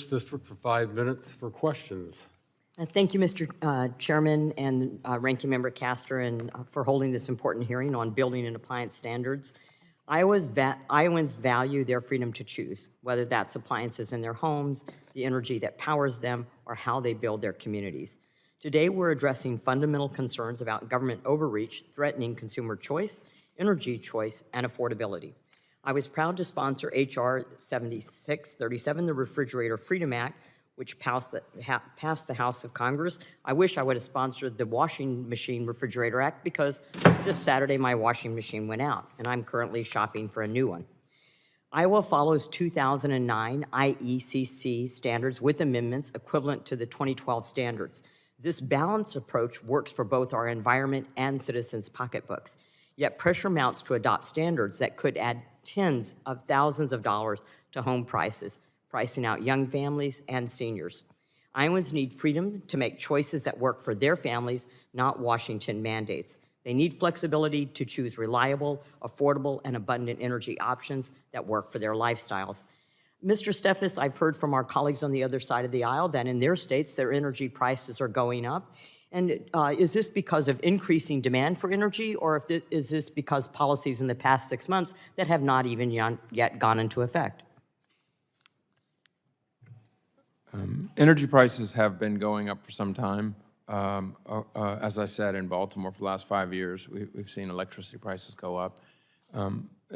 First District for 5 minutes for questions. Thank you, Mr. Chairman and Ranking Member Castor, and for holding this important hearing on building and appliance standards. Iowans value their freedom to choose, whether that's appliances in their homes, the energy that powers them, or how they build their communities. Today, we're addressing fundamental concerns about government overreach, threatening consumer choice, energy choice, and affordability. I was proud to sponsor H.R. 7637, the Refrigerator Freedom Act, which passed the House of Congress. I wish I would have sponsored the Washing Machine Refrigerator Act because this Saturday my washing machine went out, and I'm currently shopping for a new one. Iowa follows 2009 IECC standards with amendments equivalent to the 2012 standards. This balanced approach works for both our environment and citizens' pocketbooks. Yet pressure mounts to adopt standards that could add tens of thousands of dollars to home prices, pricing out young families and seniors. Iowans need freedom to make choices that work for their families, not Washington mandates. They need flexibility to choose reliable, affordable, and abundant energy options that work for their lifestyles. Mr. Steffes, I've heard from our colleagues on the other side of the aisle that in their states, their energy prices are going up. And is this because of increasing demand for energy, or is this because policies in the past 6 months that have not even yet gone into effect? Energy prices have been going up for some time. As I said, in Baltimore for the last 5 years, we've seen electricity prices go up.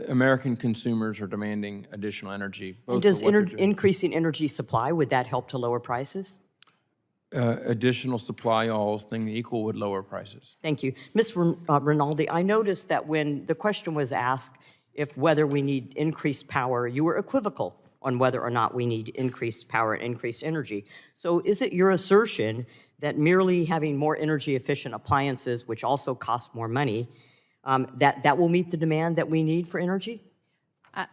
American consumers are demanding additional energy. And does increasing energy supply, would that help to lower prices? Additional supply, all else things equal, would lower prices. Thank you. Ms. Rinaldi, I noticed that when the question was asked if whether we need increased power, you were equivocal on whether or not we need increased power and increased energy. So is it your assertion that merely having more energy efficient appliances, which also cost more money, that will meet the demand that we need for energy?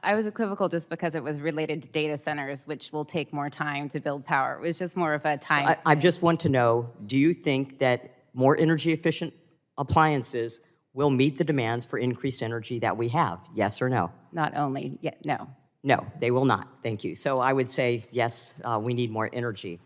I was equivocal just because it was related to data centers, which will take more time to build power. It was just more of a time. I just want to know, do you think that more energy efficient appliances will meet the demands for increased energy that we have? Yes or no? Not only, no. No, they will not. Thank you. So I would say, yes, we need more energy.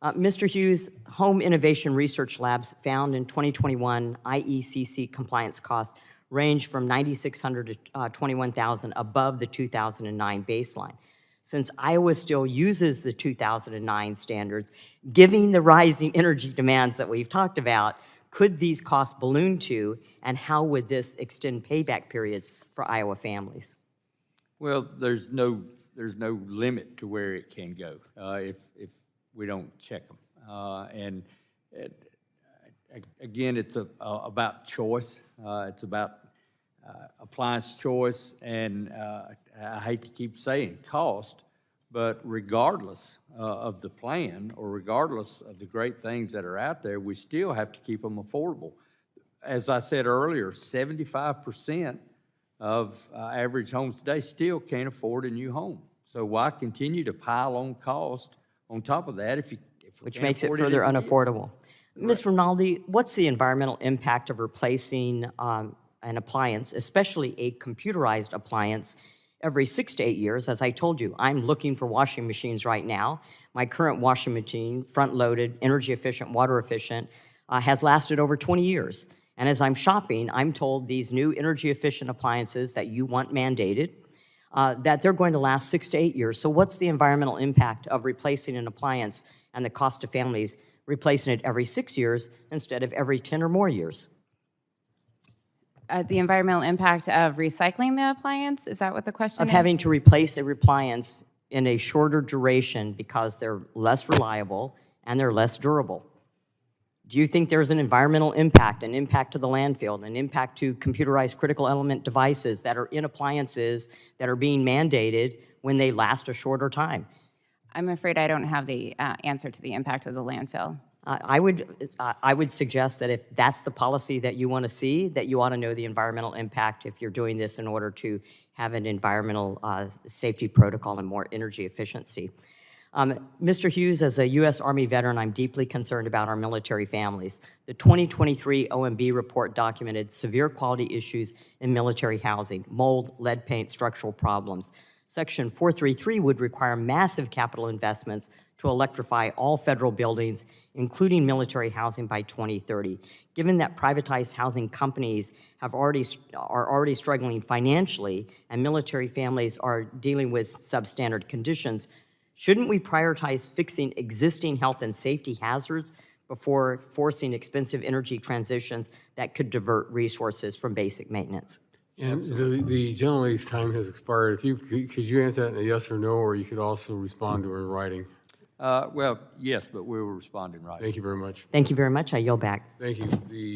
Mr. Hughes, Home Innovation Research Labs found in 2021 IECC compliance costs range from $9,600 to $21,000 above the 2009 baseline. Since Iowa still uses the 2009 standards, given the rising energy demands that we've talked about, could these costs balloon to, and how would this extend payback periods for Iowa families? Well, there's no limit to where it can go if we don't check them. Again, it's about choice. It's about appliance choice, and I hate to keep saying cost, but regardless of the plan or regardless of the great things that are out there, we still have to keep them affordable. As I said earlier, 75% of average homes today still can't afford a new home. So why continue to pile on cost on top of that if we Which can't makes it afford further anything else? unaffordable. Ms. Rinaldi, what's the environmental impact of replacing an appliance, especially a computerized appliance, every 6 to 8 years? As I told you, I'm looking for washing machines right now. My current washing machine, front-loaded, energy efficient, water efficient, has lasted over 20 years. And as I'm shopping, I'm told these new energy efficient appliances that you want mandated, that they're going to last 6 to 8 years. So what's the environmental impact of replacing an appliance and the cost to families replacing it every 6 years instead of every 10 or more years? The environmental impact of recycling the appliance, is that what the question is? Of having to replace a appliance in a shorter duration because they're less reliable and they're less durable. Do you think there's an environmental impact, an impact to the landfill, an impact to computerized critical element devices that are in appliances that are being mandated when they last a shorter time? I'm afraid I don't have the answer to the impact of the landfill. I would suggest that if that's the policy that you want to see, that you ought to know the environmental impact if you're doing this in order to have an environmental safety protocol and more energy efficiency. Mr. Hughes, as a U.S. Army veteran, I'm deeply concerned about our military families. The 2023 OMB report documented severe quality issues in military housing, mold, lead paint, structural problems. Section 433 would require massive capital investments to electrify all federal buildings, including military housing by 2030. Given that privatized housing companies are already struggling financially and military families are dealing with substandard conditions, shouldn't we prioritize fixing existing health and safety hazards before forcing expensive energy transitions that could divert resources from basic maintenance? And the general lady's time has expired. If you, could you answer that in a yes or no, or you could also respond to her in writing? Well, yes, but we will respond in writing. Thank you very much. Thank you very much. I yield back. Thank you. The